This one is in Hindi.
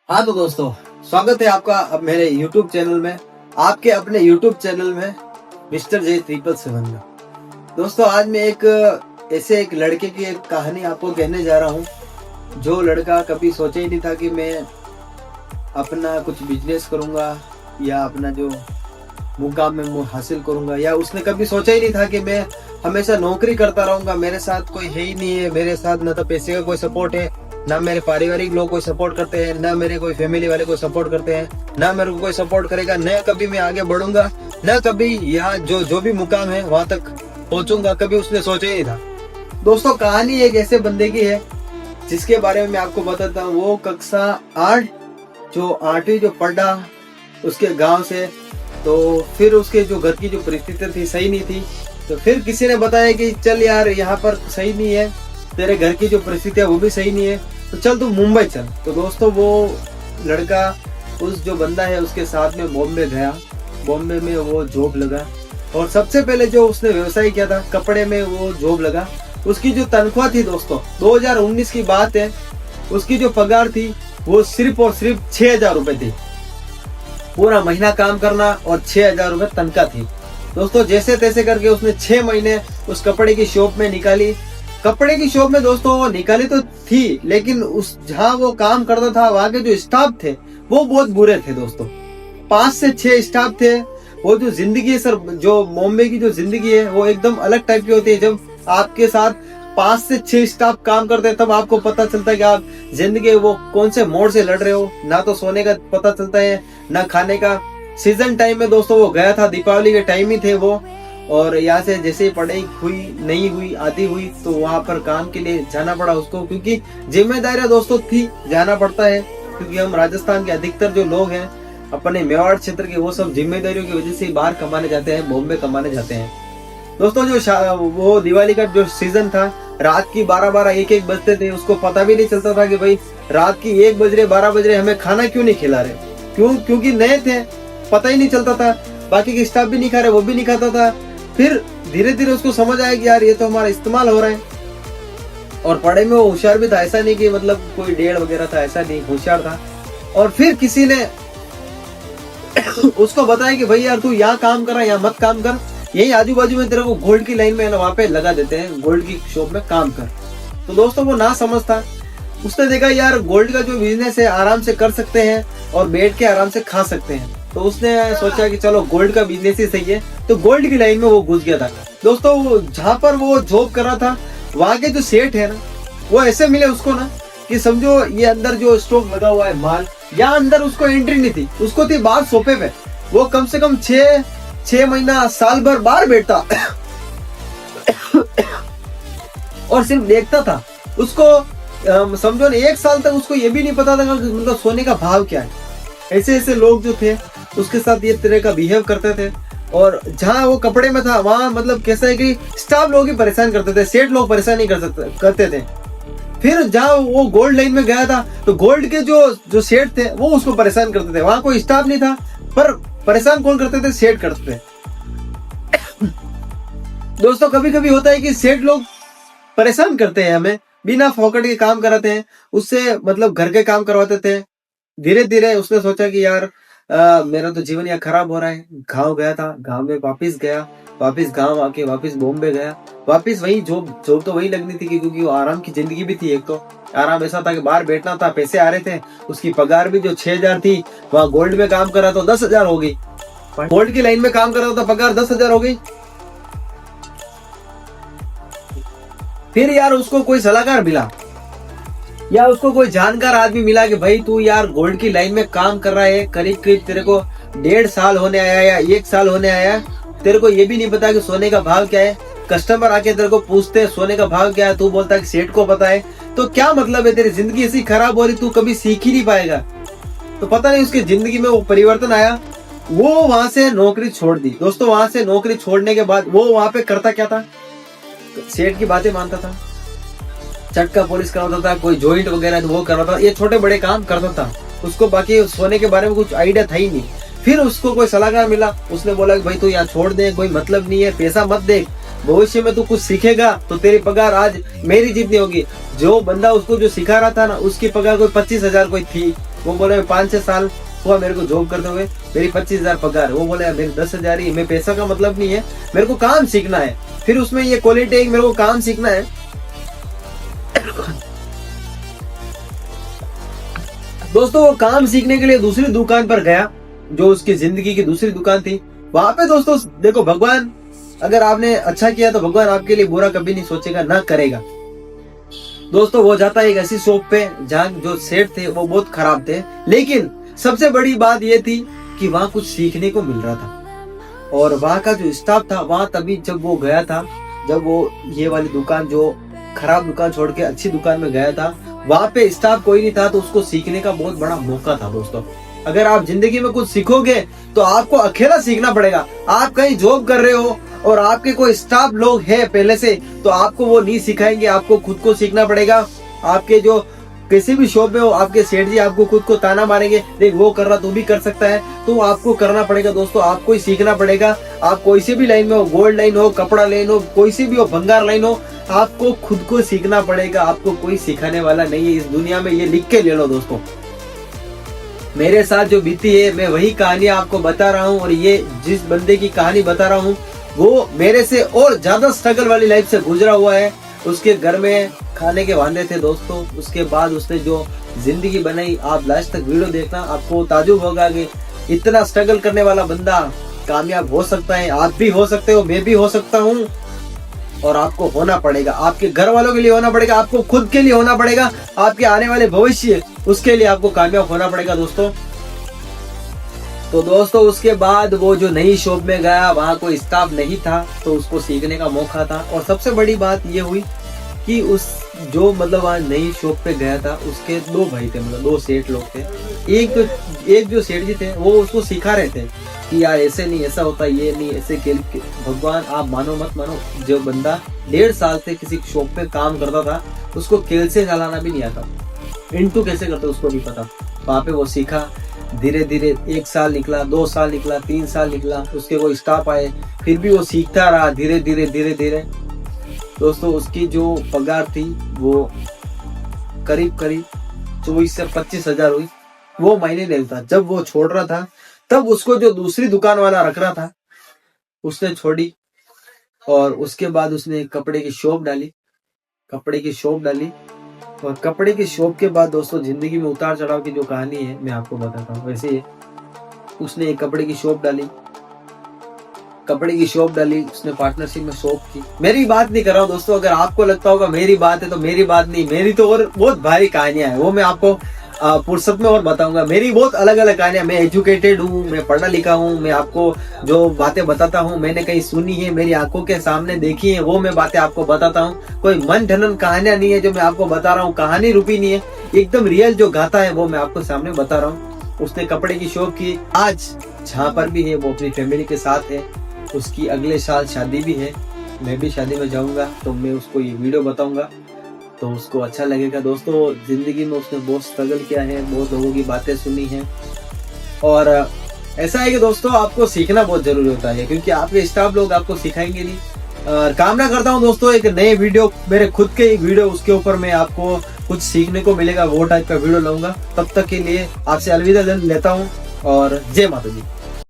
हाँ तो दोस्तों, स्वागत है आपका अब मेरे YouTube चैनल में, आपके अपने YouTube चैनल में मिस्टर जे 777 में। दोस्तों आज मैं एक लड़के की एक कहानी आपको कहने जा रहा हूँ, जो लड़का कभी सोचा ही नहीं था कि मैं अपना कुछ बिजनेस करूँगा या अपना जो मुकाम में हासिल करूँगा, या उसने कभी सोचा ही नहीं था कि मैं हमेशा नौकरी करता रहूँगा। मेरे साथ कोई है ही नहीं है, मेरे साथ न तो पैसे का कोई सपोर्ट है, ना मेरे पारिवारिक लोग कोई सपोर्ट करते हैं, ना मेरे कोई फैमिली वाले कोई सपोर्ट करते हैं, ना मेरे को कोई सपोर्ट करेगा, न कभी मैं आगे बढ़ूंगा, न कभी यहाँ जो भी मुकाम है वहां तक पहुंचूंगा, कभी उसने सोचा ही नहीं था। दोस्तों कहानी एक ऐसे बंदे की है जिसके बारे में मैं आपको बताता हूँ। वो कक्षा 8 जो 8वीं जो पढ़ा उसके गाँव से, तो फिर उसके जो घर की जो परिस्थिति थी सही नहीं थी, तो फिर किसी ने बताया कि चल यार यहाँ पर सही नहीं है, तेरे घर की जो परिस्थिति है वो भी सही नहीं है, तो चल तू मुंबई चल। तो दोस्तों वो लड़का उस जो बंदा है उसके साथ में बॉम्बे गया। बॉम्बे में वो जॉब लगा और सबसे पहले जो उसने व्यवसाय किया था कपड़े में, वो जॉब लगा। उसकी जो तनख्वाह थी दोस्तों, 2019 की बात है, उसकी जो पगार थी वो सिर्फ और सिर्फ 6,000 रुपए थी। पूरा महीना काम करना और 6,000 रुपए तनख्वाह थी। दोस्तों जैसे तैसे करके उसने 6 महीने उस कपड़े की शॉप में निकाली। कपड़े की शॉप में दोस्तों वो निकाली तो थी, लेकिन उस जहाँ वो काम करता था वहाँ के जो स्टाफ थे वो बहुत बुरे थे दोस्तों। 5 से 6 स्टाफ थे। वो जो जिंदगी है सर, जो बॉम्बे की जो जिंदगी है वो एकदम अलग टाइप की होती है। जब आपके साथ 5 से 6 स्टाफ काम करते हैं तब आपको पता चलता है कि आप जिंदगी वो कौन से मोड़ से लड़ रहे हो। ना तो सोने का पता चलता है, ना खाने का। सीजन टाइम में दोस्तों वो गया था, दीपावली के टाइम ही थे वो, और यहाँ से जैसे ही पढ़ाई हुई नहीं हुई आधी हुई तो वहाँ पर काम के लिए जाना पड़ा उसको, क्योंकि जिम्मेदारियां दोस्तों थी, जाना पड़ता है। क्योंकि हम राजस्थान के अधिकतर जो लोग हैं अपने मेवाड़ क्षेत्र के, वो सब जिम्मेदारियों की वजह से बाहर कमाने जाते हैं, बॉम्बे कमाने जाते हैं। दोस्तों जो वो दिवाली का जो सीजन था, रात की 12-12 1-1 बजते थे, उसको पता भी नहीं चलता था कि भाई रात की 1 बज रहे 12 बज रहे, हमें खाना क्यों नहीं खिला रहे। क्योंकि नए थे, पता ही नहीं चलता था। बाकी के स्टाफ भी नहीं खा रहे, वो भी नहीं खाता था। फिर धीरे धीरे उसको समझ आया कि यार ये तो हमारा इस्तेमाल हो रहा है। और पढ़ाई में वो होशियार भी था, ऐसा नहीं कि मतलब कोई 1.5 वगैरह था, ऐसा नहीं, होशियार था। और फिर किसी ने उसको बताया कि भाई यार तू यहाँ काम कर रहा है, यहाँ मत काम कर, यही आजू बाजू में तेरे को गोल्ड की लाइन में है ना, वहां पे लगा देते हैं, गोल्ड की शॉप में काम कर। तो दोस्तों वो ना समझ था। उसने देखा यार गोल्ड का जो बिजनेस है आराम से कर सकते हैं और बैठ के आराम से खा सकते हैं, तो उसने सोचा कि चलो गोल्ड का बिजनेस ही सही है। तो गोल्ड की लाइन में वो घुस गया था। दोस्तों वो जहाँ पर वो जॉब कर रहा था वहाँ के जो सेठ है ना, वो ऐसे मिले उसको ना कि समझो ये अंदर जो स्टॉक लगा हुआ है माल, यहाँ अंदर उसको एंट्री नहीं थी, उसको थी बाहर सोफे पे। वो कम से कम 6 महीना साल भर बाहर बैठता और सिर्फ देखता था। उसको समझो ना 1 साल तक उसको ये भी नहीं पता था मतलब सोने का भाव क्या है। ऐसे ऐसे लोग जो थे उसके साथ ये तरह का बिहेव करते थे। और जहाँ वो कपड़े में था वहाँ मतलब कैसा है कि स्टाफ लोग ही परेशान करते थे, सेठ लोग परेशान नहीं करते थे। फिर जहाँ वो गोल्ड लाइन में गया था तो गोल्ड के जो सेठ थे वो उसको परेशान करते थे। वहाँ कोई स्टाफ नहीं था, पर परेशान कौन करते थे? सेठ करते थे। दोस्तों कभी कभी होता है कि सेठ लोग परेशान करते हैं, हमें बिना फोकट के काम कराते हैं, उससे मतलब घर के काम करवाते थे। धीरे धीरे उसने सोचा कि यार मेरा तो जीवन यहाँ खराब हो रहा है। गांव गया था, गांव में वापिस गया, वापिस गांव आके वापिस बॉम्बे गया, वापिस वही जॉब तो वही लगनी थी, क्योंकि वो आराम की जिंदगी भी थी। एक तो आराम ऐसा था कि बाहर बैठना था, पैसे आ रहे थे। उसकी पगार भी जो 6,000 थी, वहाँ गोल्ड में काम कर रहा तो 10,000 हो गई। गोल्ड की लाइन में काम कर रहा था, पगार 10,000 हो गई। फिर यार उसको कोई सलाहकार मिला या उसको कोई जानकार आदमी मिला कि भाई तू यार गोल्ड की लाइन में काम कर रहा है, करीब करीब तेरे को 1.5 साल होने आया या 1 साल होने आया, तेरे को ये भी नहीं पता कि सोने का भाव क्या है। कस्टमर आके तेरे को पूछते हैं सोने का भाव क्या है, तू बोलता है कि सेठ को पता है। तो क्या मतलब है, तेरी जिंदगी ऐसी खराब हो रही, तू कभी सीख ही नहीं पाएगा। तो पता नहीं उसकी जिंदगी में वो परिवर्तन आया, वो वहां से नौकरी छोड़ दी। दोस्तों वहां से नौकरी छोड़ने के बाद वो वहां पे करता क्या था, सेठ की बातें मानता था, चटका पॉलिश कराता था, कोई जॉइंट वगैरह वो कराता था, ये छोटे बड़े काम करता था। उसको बाकी सोने के बारे में कुछ आइडिया था ही नहीं। फिर उसको कोई सलाहकार मिला, उसने बोला कि भाई तू यहाँ छोड़ दे, कोई मतलब नहीं है, पैसा मत देख, भविष्य में तू कुछ सीखेगा तो तेरी पगार आज मेरी जितनी होगी। जो बंदा उसको जो सिखा रहा था ना, उसकी पगार कोई 25,000 कोई थी, वो बोले 5-6 साल हुआ मेरे को जॉब करते हुए, मेरी 25,000 पगार। वो बोले मेरी 10,000 ही। मैं पैसा का मतलब नहीं है, मेरे को काम सीखना है। फिर उसमें ये क्वालिटी है, मेरे को काम सीखना है। दोस्तों वो काम सीखने के लिए दूसरी दुकान पर गया, जो उसकी जिंदगी की दूसरी दुकान थी। वहां पे दोस्तों देखो, भगवान अगर आपने अच्छा किया तो भगवान आपके लिए बुरा कभी नहीं सोचेगा, ना करेगा। दोस्तों वो जाता है एक ऐसी शॉप पे जहाँ जो सेठ थे वो बहुत खराब थे, लेकिन सबसे बड़ी बात ये थी कि वहाँ कुछ सीखने को मिल रहा था। और वहाँ का जो स्टाफ था, वहाँ तभी जब वो गया था, जब वो ये वाली दुकान जो खराब दुकान छोड़ के अच्छी दुकान में गया था, वहाँ पे स्टाफ कोई नहीं था, तो उसको सीखने का बहुत बड़ा मौका था। दोस्तों अगर आप जिंदगी में कुछ सीखोगे तो आपको अकेला सीखना पड़ेगा। आप कहीं जॉब कर रहे हो और आपके कोई स्टाफ लोग हैं पहले से, तो आपको वो नहीं सिखाएंगे, आपको खुद को सीखना पड़ेगा। आपके जो किसी भी शॉप में हो, आपके सेठ जी आपको खुद को ताना मारेंगे, देख वो कर रहा तू भी कर सकता है, तो आपको करना पड़ेगा। दोस्तों आपको ही सीखना पड़ेगा। आप कोई सी भी लाइन में हो, गोल्ड लाइन हो, कपड़ा लाइन हो, कोई सी भी हो, भंगार लाइन हो, आपको खुद को सीखना पड़ेगा। आपको कोई सिखाने वाला नहीं है इस दुनिया में, ये लिख के ले लो। दोस्तों मेरे साथ जो बीती है, मैं वही कहानी आपको बता रहा हूँ, और ये जिस बंदे की कहानी बता रहा हूँ वो मेरे से और ज्यादा स्ट्रगल वाली लाइफ से गुजरा हुआ है। उसके घर में खाने के वांदे थे दोस्तों। उसके बाद उसने जो जिंदगी बनाई, आप लास्ट तक वीडियो देखना, आपको ताजुब होगा कि इतना स्ट्रगल करने वाला बंदा कामयाब हो सकता है। आप भी हो सकते हो, मैं भी हो सकता हूँ, और आपको होना पड़ेगा। आपके घर वालों के लिए होना पड़ेगा, आपको खुद के लिए होना पड़ेगा, आपके आने वाले भविष्य उसके लिए आपको कामयाब होना पड़ेगा। दोस्तों तो दोस्तों उसके बाद वो जो नई शॉप में गया, वहाँ कोई स्टाफ नहीं था, तो उसको सीखने का मौका था। और सबसे बड़ी बात ये हुई कि उस जो मतलब वहाँ नई शॉप पे गया था, उसके 2 भाई थे, मतलब 2 सेठ लोग थे। एक जो सेठ जी थे वो उसको सिखा रहे थे कि यार ऐसे नहीं, ऐसा होता, ये नहीं, ऐसे खेल। भगवान आप मानो मत मानो, जो बंदा 1.5 साल से किसी शॉप पे काम करता था, उसको खेल से चलाना भी नहीं आता, इंटू कैसे करते उसको भी पता। वहाँ पे वो सीखा, धीरे धीरे 1 साल निकला, 2 साल निकला, 3 साल निकला, उसके कोई स्टाफ आए, फिर भी वो सीखता रहा धीरे धीरे धीरे धीरे। दोस्तों उसकी जो पगार थी वो करीब 24 से 25 हजार हुई, वो महीने लेता। जब वो छोड़ रहा था, तब उसको जो दूसरी दुकान वाला रख रहा था उसने छोड़ी, और उसके बाद उसने कपड़े की शॉप डाली। और कपड़े की शॉप के बाद दोस्तों जिंदगी में उतार चढ़ाव की जो कहानी है मैं आपको बताता हूँ। वैसे उसने एक कपड़े की शॉप डाली, उसने पार्टनरशिप में शॉप की। मेरी बात नहीं कर रहा हूँ दोस्तों, अगर आपको लगता होगा मेरी बात है तो मेरी बात नहीं, मेरी तो और बहुत भारी कहानियां हैं, वो मैं आपको फुर्सत में और बताऊंगा। मेरी बहुत अलग अलग कहानियां, मैं एजुकेटेड हूँ, मैं पढ़ा लिखा हूँ, मैं आपको जो बातें बताता हूँ मैंने कहीं सुनी है, मेरी आंखों के सामने देखी है, वो मैं बातें आपको बताता हूँ। कोई मन ढनन कहानियां नहीं है जो मैं आपको बता रहा हूँ, कहानी रूपी नहीं है, एकदम रियल जो गाथा है वो मैं आपको सामने बता रहा हूँ। उसने कपड़े की शॉप की, आज जहाँ पर भी है वो अपनी फैमिली के साथ है। उसकी अगले साल शादी भी है, मैं भी शादी में जाऊंगा, तो मैं उसको ये वीडियो बताऊंगा, तो उसको अच्छा लगेगा। दोस्तों जिंदगी में उसने बहुत स्ट्रगल किया है, बहुत लोगों की बातें सुनी है, और ऐसा है कि दोस्तों आपको सीखना बहुत जरूरी होता है, क्योंकि आपके स्टाफ लोग आपको सिखाएंगे नहीं। और कामना करता हूँ दोस्तों एक नए वीडियो, मेरे खुद के एक वीडियो, उसके ऊपर मैं आपको कुछ सीखने को मिलेगा, वो टाइप का वीडियो लाऊंगा। तब तक के लिए आपसे अलविदा लेता हूँ, और जय माता दी।